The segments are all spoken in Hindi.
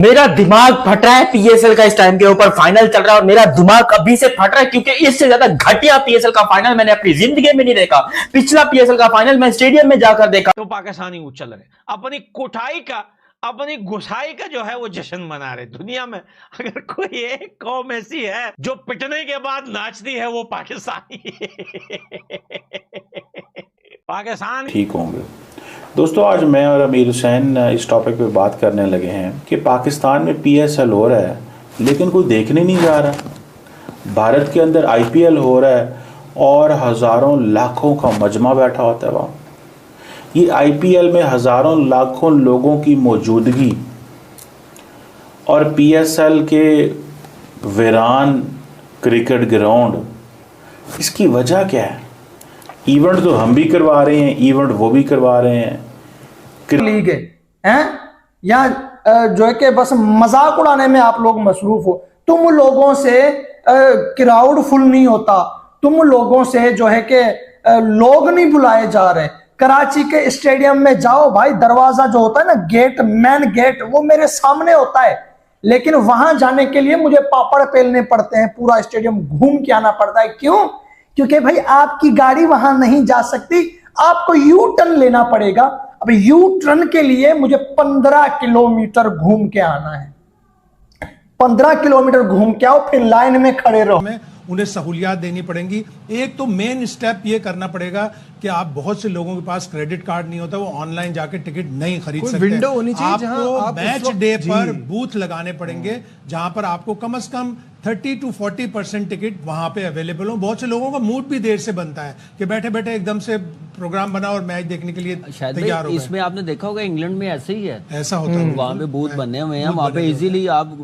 मेरा दिमाग फट रहा है पीएसएल का। इस टाइम के ऊपर फाइनल चल रहा है और मेरा दिमाग अभी से फट रहा है क्योंकि इससे ज्यादा घटिया पीएसएल का फाइनल मैंने अपनी जिंदगी में नहीं देखा। पिछला पीएसएल का फाइनल मैं स्टेडियम में जाकर देखा तो पाकिस्तानी उछल रहे, अपनी कुटाई का, अपनी घुसाई का जो है वो जश्न मना रहे। दुनिया में अगर कोई एक कौम ऐसी है जो पिटने के बाद नाचती है वो पाकिस्तानी पाकिस्तान ठीक होंगे। दोस्तों, आज मैं और अमीर हुसैन इस टॉपिक पे बात करने लगे हैं कि पाकिस्तान में पीएसएल हो रहा है लेकिन कोई देखने नहीं जा रहा। भारत के अंदर आईपीएल हो रहा है और हज़ारों लाखों का मजमा बैठा होता है वहाँ। ये आईपीएल में हज़ारों लाखों लोगों की मौजूदगी और पीएसएल के वीरान क्रिकेट ग्राउंड, इसकी वजह क्या है? इवेंट तो हम भी करवा रहे हैं, इवेंट वो भी करवा रहे हैं। लीग है या जो है कि बस मजाक उड़ाने में आप लोग मसरूफ हो। तुम लोगों से क्राउड फुल नहीं होता, तुम लोगों से जो है कि लोग नहीं बुलाए जा रहे। कराची के स्टेडियम में जाओ भाई, दरवाजा जो होता है ना, गेट, मेन गेट, वो मेरे सामने होता है, लेकिन वहां जाने के लिए मुझे पापड़ पेलने पड़ते हैं, पूरा स्टेडियम घूम के आना पड़ता है। क्यों? क्योंकि भाई आपकी गाड़ी वहां नहीं जा सकती, आपको यू टर्न लेना पड़ेगा। अब यू टर्न के लिए मुझे 15 किलोमीटर घूम के आना है। 15 किलोमीटर घूम के आओ, फिर लाइन में खड़े रहो। उन्हें सहूलियात देनी पड़ेंगी। एक तो मेन स्टेप ये करना पड़ेगा कि आप, बहुत से लोगों के पास क्रेडिट कार्ड नहीं होता, वो ऑनलाइन जाके टिकट नहीं खरीद सकते। विंडो होनी चाहिए आपको आप मैच डे पर बूथ लगाने पड़ेंगे जहां पर आपको कम से कम 30 to 40% टिकट वहां पे अवेलेबल हो। बहुत से लोगों का मूड भी देर से बनता है कि बैठे बैठे एकदम से प्रोग्राम बना और मैच देखने के लिए तैयार हो गए। इसमें आपने देखा होगा इंग्लैंड में ऐसे ही है, ऐसा होता है। वहां पे बूथ बने हुए हैं, वहां पे इजीली आप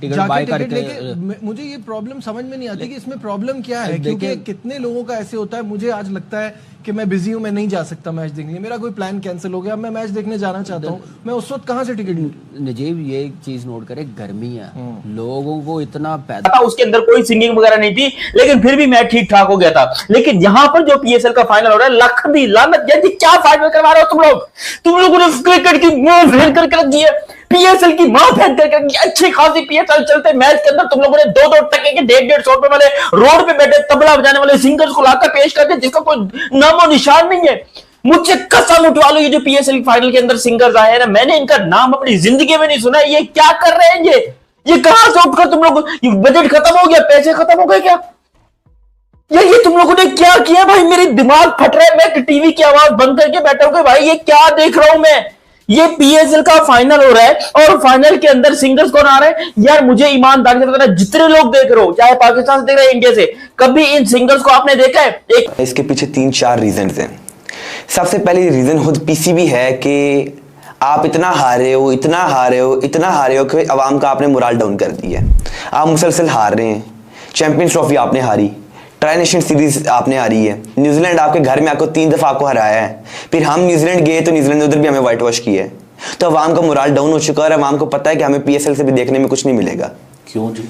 टिकट बाय करके। मुझे ये प्रॉब्लम समझ में नहीं आती कि इसमें प्रॉब्लम क्या है, क्योंकि कितने लोगों का ऐसे होता है। मुझे आज लगता है कि मैं बिजी हूं, मैं नहीं जा सकता मैच देखने, मेरा कोई प्लान कैंसिल हो गया, मैं मैच देखने जाना चाहता हूं, मैं उस वक्त कहां से टिकट? नजीब, ये एक चीज नोट करे, गर्मी है, लोगों को इतना पैदा, उसके अंदर कोई सिंगिंग वगैरह नहीं थी, लेकिन फिर भी मैच ठीक ठाक हो गया था। लेकिन यहाँ पर जो पीएसएल का फाइनल हो रहा है, लख दी लानत, जैसे क्या फाइनल करवा रहे हो तुम लोगों ने क्रिकेट की मां फेर करके रख दी है, पीएसएल की मां फेर करके रख दी। अच्छी खासी पीएसएल चलते मैच के अंदर तुम लोगों ने 2-2 टके के 150-150 रुपए वाले रोड पे बैठे तबला बजाने वाले सिंगर्स को लाकर पेश करके, जिसका कोई नामो निशान नहीं है। मुझे कसम उठवा लो, ये जो पीएसएल फाइनल के अंदर सिंगर्स आए हैं ना, मैंने इनका नाम अपनी जिंदगी में नहीं सुना। ये क्या कर रहे हैं? ये कहां से उठकर तुम लोग, बजट खत्म हो गया, पैसे खत्म हो गए क्या? ये तुम लोगों ने क्या किया भाई? मेरे दिमाग फट रहा है, मैं टीवी की आवाज बंद करके बैठा हूं कि भाई ये क्या देख रहा हूं मैं। ये पीएसएल का फाइनल हो रहा है और फाइनल के अंदर सिंगर्स कौन आ रहे हैं? यार मुझे ईमानदारी से बताना, जितने लोग देख रहे हो, चाहे पाकिस्तान से देख रहे हैं, इंडिया से, कभी इन सिंगर्स को आपने देखा है? इसके पीछे 3-4 रीजन हैं। सबसे पहले रीजन खुद पीसीबी है कि आप इतना हारे हो, इतना हारे हो, इतना हारे हो कि अवाम का आपने मोरल डाउन कर दिया है। आप मुसलसल हार रहे हैं। चैंपियंस ट्रॉफी आपने हारी, ट्राई नेशन सीरीज आपने हारी है, न्यूजीलैंड आपके घर में आपको 3 दफा आपको हराया है, फिर हम न्यूजीलैंड गए तो न्यूजीलैंड ने उधर भी हमें वाइट वॉश किया है। तो अवाम का मोरल डाउन हो चुका है और अवाम को पता है कि हमें पीएसएल से भी देखने में कुछ नहीं मिलेगा। क्यों जी?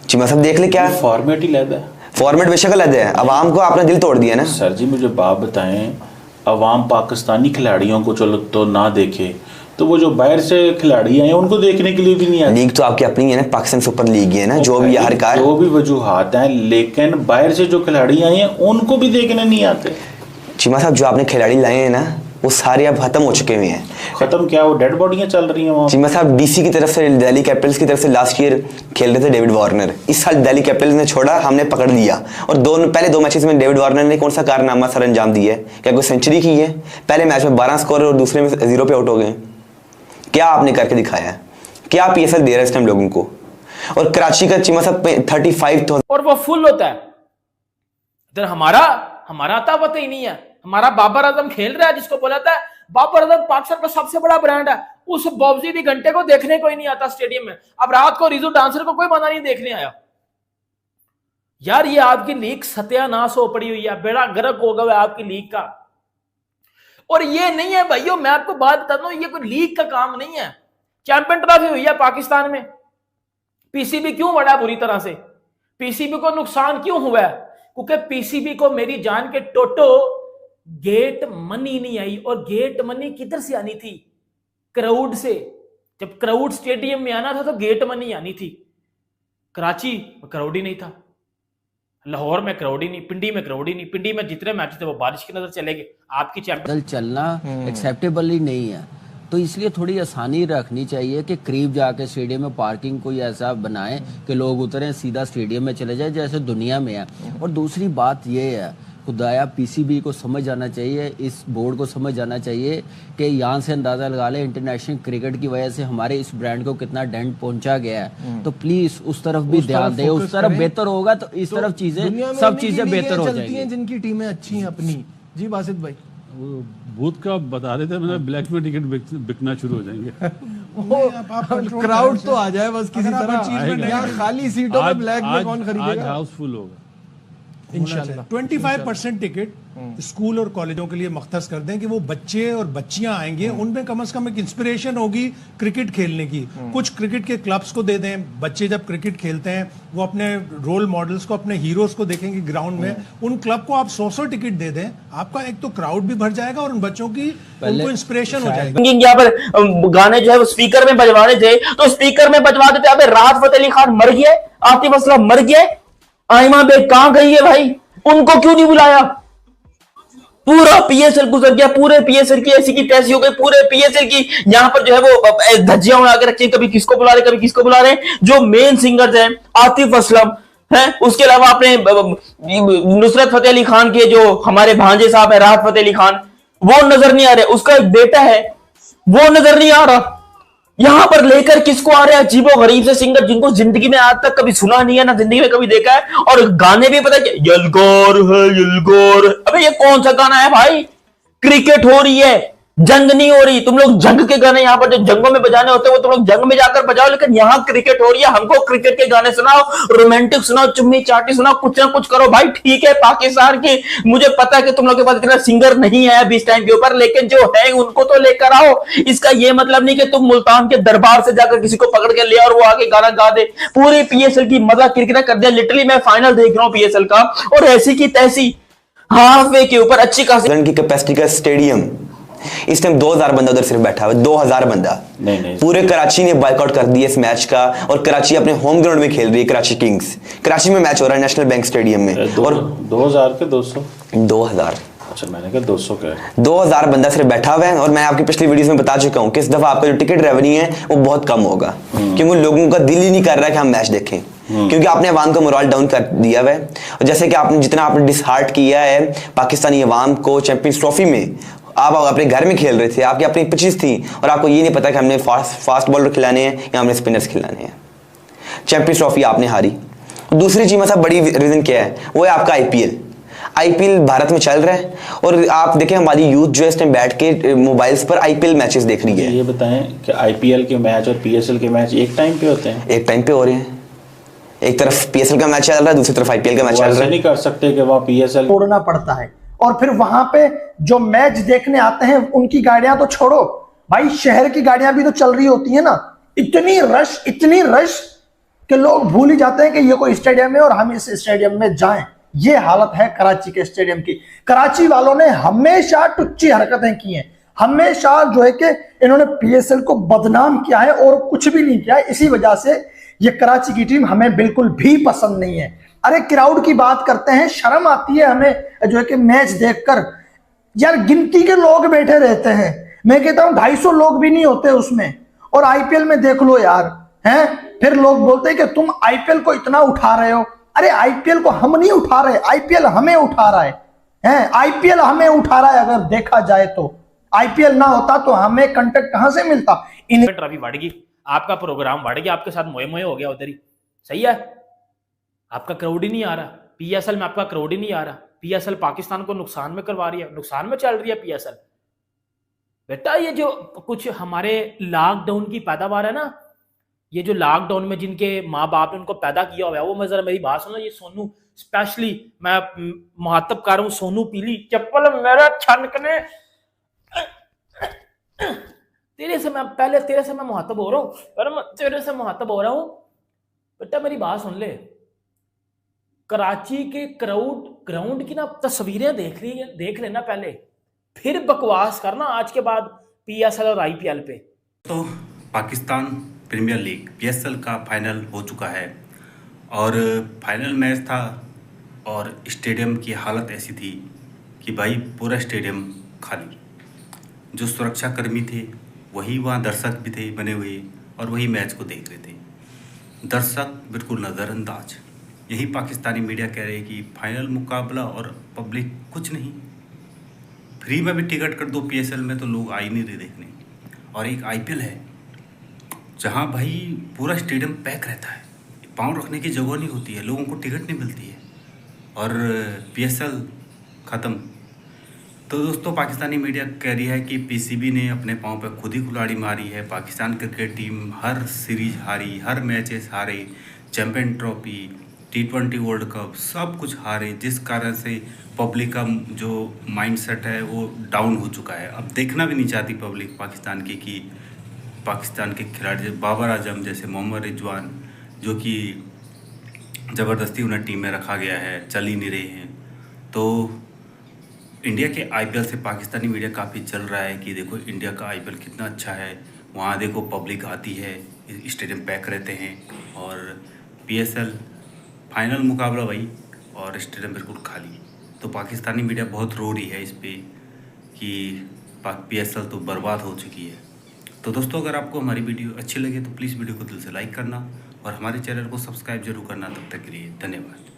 चिमा साहब देख ले, क्या फॉर्मेट ही लगा है। फॉर्मेट बेशक लगा है, अवाम को आपने दिल तोड़ दिया ना। सर जी, मुझे बात बताएं, अवाम पाकिस्तानी खिलाड़ियों को चलो तो ना देखे, तो वो जो बाहर से खिलाड़ी आए उनको देखने के लिए भी नहीं आते। लीग तो आपकी अपनी है ना, पाकिस्तान सुपर लीग है ना, जो भी हर कार, जो भी वजूहात हैं, लेकिन बाहर से जो खिलाड़ी आए हैं उनको भी देखने नहीं आते। चीमा साहब, जो आपने खिलाड़ी लाए हैं ना, वो सारे अब खत्म हो चुके हुए हैं। खत्म क्या, वो डेड बॉडियां चल रही हैं वहाँ। चीमा साहब, डीसी की तरफ से, दिल्ली कैपिटल्स की तरफ से लास्ट ईयर खेल रहे थे डेविड वार्नर। इस साल दिल्ली कैपिटल्स ने छोड़ा, हमने पकड़ लिया, और पहले 2 मैचेस में डेविड वार्नर ने कौन सा कारनामा सर अंजाम दिया है? क्या कोई सेंचुरी की है? पहले मैच में 12 स्कोर और दूसरे में 0 पे आउट हो गए। क्या आपने करके दिखाया है? क्या पीएसएल दे रहा है इस टाइम लोगों को? और कराची का चीमा साहब 35,000 और वो फुल होता है। इधर हमारा आता पता ही नहीं है। हमारा बाबर आजम खेल रहा है, जिसको बोला था बाबर आजम पाकिस्तान का सबसे बड़ा ब्रांड है, उस बावजूद घंटे को देखने को ही नहीं आता स्टेडियम में। अब रात को रिजू डांसर को कोई बंदा नहीं देखने आया। यार ये आपकी लीग सत्यानाश हो पड़ी हुई है, बेड़ा गर्क हो गया आपकी लीग का। और ये नहीं है भाइयों, मैं आपको बात बता दूं, ये कोई लीग का काम नहीं है। चैंपियन ट्रॉफी हुई है पाकिस्तान में, पीसीबी क्यों बढ़ा बुरी तरह से? पीसीबी को नुकसान क्यों हुआ है? क्योंकि पीसीबी को मेरी जान के टोटो गेट मनी नहीं आई। और गेट मनी किधर से आनी थी? क्राउड से। जब क्राउड स्टेडियम में आना था तो गेट मनी आनी थी। कराची में क्राउड ही नहीं था, लाहौर में क्राउड ही नहीं, पिंडी में क्राउड ही नहीं। पिंडी में जितने मैच थे वो बारिश की नजर चले गए। आपकी चैंपियन चलना एक्सेप्टेबल ही नहीं है, तो इसलिए थोड़ी आसानी रखनी चाहिए कि करीब जाके स्टेडियम में पार्किंग कोई ऐसा बनाए कि लोग उतरें सीधा स्टेडियम में चले जाए जैसे दुनिया में है। और दूसरी बात ये है, खुदाया पीसीबी को समझ आना चाहिए, इस बोर्ड को समझ आना चाहिए कि यहाँ से अंदाज़ा लगा ले इंटरनेशनल क्रिकेट की वजह से हमारे इस ब्रांड को कितना डेंट पहुंचा गया है। तो प्लीज उस तरफ भी ध्यान दे, उस तरफ बेहतर होगा तो इस तरफ चीजें सब चीजें बेहतर हो जाएंगी। जिनकी टीमें अच्छी हैं अपनी। जी बासित भाई, वो बूथ का बता रहे थे, मतलब ब्लैक में टिकट बिकना शुरू हो जाएंगे। क्राउड तो आ जाए बस किसी तरह, यहाँ खाली सीटों में ब्लैक में कौन खरीदेगा? आज हाउसफुल होगा इंशाल्लाह। 25% टिकट स्कूल और कॉलेजों के लिए मख्तस कर दें कि वो बच्चे और बच्चियां आएंगे, उनमें कम से कम एक इंस्पिरेशन होगी क्रिकेट खेलने की। कुछ क्रिकेट के क्लब्स को दे दें, बच्चे जब क्रिकेट खेलते हैं वो अपने रोल मॉडल्स को, अपने हीरोज को देखेंगे ग्राउंड में। उन क्लब को आप 100 टिकट दे दें, आपका एक तो क्राउड भी भर जाएगा और उन बच्चों की उनको इंस्पिरेशन हो जाएगी। यहाँ पर गाने जो है वो स्पीकर में बजवाने थे तो स्पीकर में बजवा देते। अबे राहत फतेह अली खान मर गए, आतिफ असलम मर गए, आइमा बेग कहां गई है भाई? उनको क्यों नहीं बुलाया? पूरा पीएसएल गुजर गया, पूरे पीएसएल की ऐसी की तैसी हो गई, पूरे पीएसएल की यहाँ पर जो है वो धज्जियां उड़ा के रखी, कभी किसको बुला रहे कभी किसको बुला रहे। जो मेन सिंगर्स हैं आतिफ असलम है, उसके अलावा अपने नुसरत फतेह अली खान के जो हमारे भांजे साहब है राहत फतेह अली खान, वो नजर नहीं आ रहे। उसका एक बेटा है वो नजर नहीं आ रहा। यहां पर लेकर किसको आ रहे हैं? अजीबो गरीब से सिंगर जिनको जिंदगी में आज तक कभी सुना नहीं है, ना जिंदगी में कभी देखा है, और गाने भी पता है यलगोर है यलगोर। अबे ये कौन सा गाना है भाई? क्रिकेट हो रही है, जंग नहीं हो रही। तुम लोग जंग के गाने यहाँ पर जो जंगों में बजाने होते हैं वो तुम लोग जंग में जाकर बजाओ, लेकिन यहाँ क्रिकेट हो रही है, हमको क्रिकेट के गाने सुनाओ, रोमांटिक सुनाओ, चुम्मी चाटी सुनाओ, कुछ ना कुछ करो भाई। ठीक है पाकिस्तान की, मुझे पता है कि तुम लोग के पास इतना सिंगर नहीं है अभी इस टाइम के ऊपर, लेकिन जो है उनको तो लेकर आओ। इसका ये मतलब नहीं कि तुम मुल्तान के दरबार से जाकर किसी को पकड़ के ले और वो आके गाना गा दे। पूरी पीएसएल की मजा किरकिरा कर दिया। लिटरली मैं फाइनल देख रहा हूँ पीएसएल का, और ऐसी की तैसी हाफ वे के ऊपर अच्छी खासी की कैपेसिटी का स्टेडियम, इस टाइम 2000 बंदा उधर सिर्फ बैठा हुआ है, 2000 बंदा। नहीं। पूरे कराची ने बायकआउट कर दिया इस मैच का, और कराची अपने होम ग्राउंड में खेल रही है। कराची किंग्स, कराची में मैच हो रहा है नेशनल बैंक स्टेडियम में। और 2000 के 200 2000, अच्छा मैंने कहा 200 का 2000 बंदा सिर्फ बैठा हुआ है। और मैं आपकी पिछली वीडियोस में बता चुका हूं कि इस दफा आपका जो टिकट रेवेन्यू है वो बहुत कम होगा, क्योंकि लोगों का दिल ही नहीं कर रहा है कि हम मैच देखें, क्योंकि आपने अवाम का मोरल डाउन कर दिया है। और जैसे कि आपने जितना आपने डिसहार्ट किया है पाकिस्तानी अवाम को चैंपियंस ट्रॉफी में, आप अपने घर में खेल रहे थे, आपकी अपनी पिचेस थी, और आपको ये नहीं पता कि हमने फास्ट बॉलर खिलाने हैं या हमने स्पिनर्स खिलाने हैं। चैंपियंस ट्रॉफी आपने हारी। दूसरी चीज मतलब बड़ी रीजन क्या है, वो है आपका आईपीएल भारत में चल रहा है, और आप देखें हमारी यूथ जो है इस टाइम बैठ के मोबाइल्स पर आईपीएल मैचेस देख रही है। ये बताएं कि आईपीएल के मैच और पीएसएल के मैच एक टाइम पे होते हैं? एक टाइम पे हो रहे हैं, एक तरफ पीएसएल का मैच चल रहा है, दूसरी तरफ आईपीएल का मैच चल रहा है। नहीं कर सकते कि वहाँ पीएसएल छोड़ना पड़ता है, और फिर वहां पे जो मैच देखने आते हैं उनकी गाड़ियां तो छोड़ो भाई, शहर की गाड़ियां भी तो चल रही होती है ना। इतनी रश कि लोग भूल ही जाते हैं कि ये कोई स्टेडियम है और हम इस स्टेडियम में जाएं। ये हालत है कराची के स्टेडियम की। कराची वालों ने हमेशा टुच्ची हरकतें की हैं, हमेशा जो है कि इन्होंने पीएसएल को बदनाम किया है और कुछ भी नहीं किया है। इसी वजह से ये कराची की टीम हमें बिल्कुल भी पसंद नहीं है। अरे क्राउड की बात करते हैं, शर्म आती है हमें जो है कि मैच देखकर। यार गिनती के लोग बैठे रहते हैं, मैं कहता हूं 250 लोग भी नहीं होते उसमें। और आईपीएल में देख लो यार, हैं फिर लोग बोलते हैं कि तुम आईपीएल को इतना उठा रहे हो। अरे आईपीएल को हम नहीं उठा रहे, आईपीएल हमें उठा रहा है। आईपीएल हमें उठा रहा है। अगर देखा जाए तो आईपीएल ना होता तो हमें कंटेंट कहां से मिलता। ट्रॉफी बढ़ गई, आपका प्रोग्राम बढ़ गया, आपके साथ मोए मोए हो गया उधर ही। सही है, आपका क्राउड ही नहीं आ रहा। पीएसएल में आपका क्राउड ही नहीं आ रहा। पीएसएल पाकिस्तान को नुकसान में करवा रही है, नुकसान में चल रही है पीएसएल। बेटा ये जो कुछ हमारे लॉकडाउन की पैदावार है ना, ये जो लॉकडाउन में जिनके माँ बाप ने उनको पैदा किया हुआ है, वो मैं जरा मेरी बात सुनो। ये सोनू स्पेशली मैं मुहातब कर रहा हूँ, सोनू पीली चप्पल मेरा छनकने तेरे से मैं पहले तेरे से मैं मुहातब हो रहा हूँ, तेरे से मुहातब हो रहा हूँ। बेटा मेरी बात सुन ले, कराची के ग्राउंड की ना तस्वीरें देख लेना पहले, फिर बकवास करना आज के बाद पीएसएल और आईपीएल पे। तो पाकिस्तान प्रीमियर लीग PSL का फाइनल हो चुका है और फाइनल मैच था और स्टेडियम की हालत ऐसी थी कि भाई पूरा स्टेडियम खाली। जो सुरक्षाकर्मी थे वही वहाँ दर्शक भी थे बने हुए और वही मैच को देख रहे थे। दर्शक बिल्कुल नज़रअंदाज। यही पाकिस्तानी मीडिया कह रहे हैं कि फाइनल मुकाबला और पब्लिक कुछ नहीं, फ्री में भी टिकट कर दो PSL में तो लोग आ ही नहीं रहे देखने। और एक IPL है जहाँ भाई पूरा स्टेडियम पैक रहता है, पाँव रखने की जगह नहीं होती है, लोगों को टिकट नहीं मिलती है और PSL ख़त्म। तो दोस्तों पाकिस्तानी मीडिया कह रही है कि PCB ने अपने पाँव पर खुद ही कुल्हाड़ी मारी है। पाकिस्तान क्रिकेट टीम हर सीरीज हारी, हर मैचेस हारे, champion trophy, T20 world cup सब कुछ हारे, जिस कारण से पब्लिक का जो माइंडसेट है वो डाउन हो चुका है। अब देखना भी नहीं चाहती पब्लिक पाकिस्तान की कि पाकिस्तान के खिलाड़ी बाबर आजम जैसे मोहम्मद रिजवान जो कि ज़बरदस्ती उन्हें टीम में रखा गया है, चल ही नहीं रहे हैं। तो इंडिया के IPL से पाकिस्तानी मीडिया काफ़ी चल रहा है कि देखो इंडिया का IPL कितना अच्छा है, वहाँ देखो पब्लिक आती है, स्टेडियम पैक रहते हैं और PSL फाइनल मुकाबला वही और स्टेडियम बिल्कुल खाली। तो पाकिस्तानी मीडिया बहुत रो रही है इस पे कि PSL तो बर्बाद हो चुकी है। तो दोस्तों अगर आपको हमारी वीडियो अच्छी लगे तो प्लीज़ वीडियो को दिल से लाइक करना और हमारे चैनल को सब्सक्राइब जरूर करना। तब तक के लिए धन्यवाद।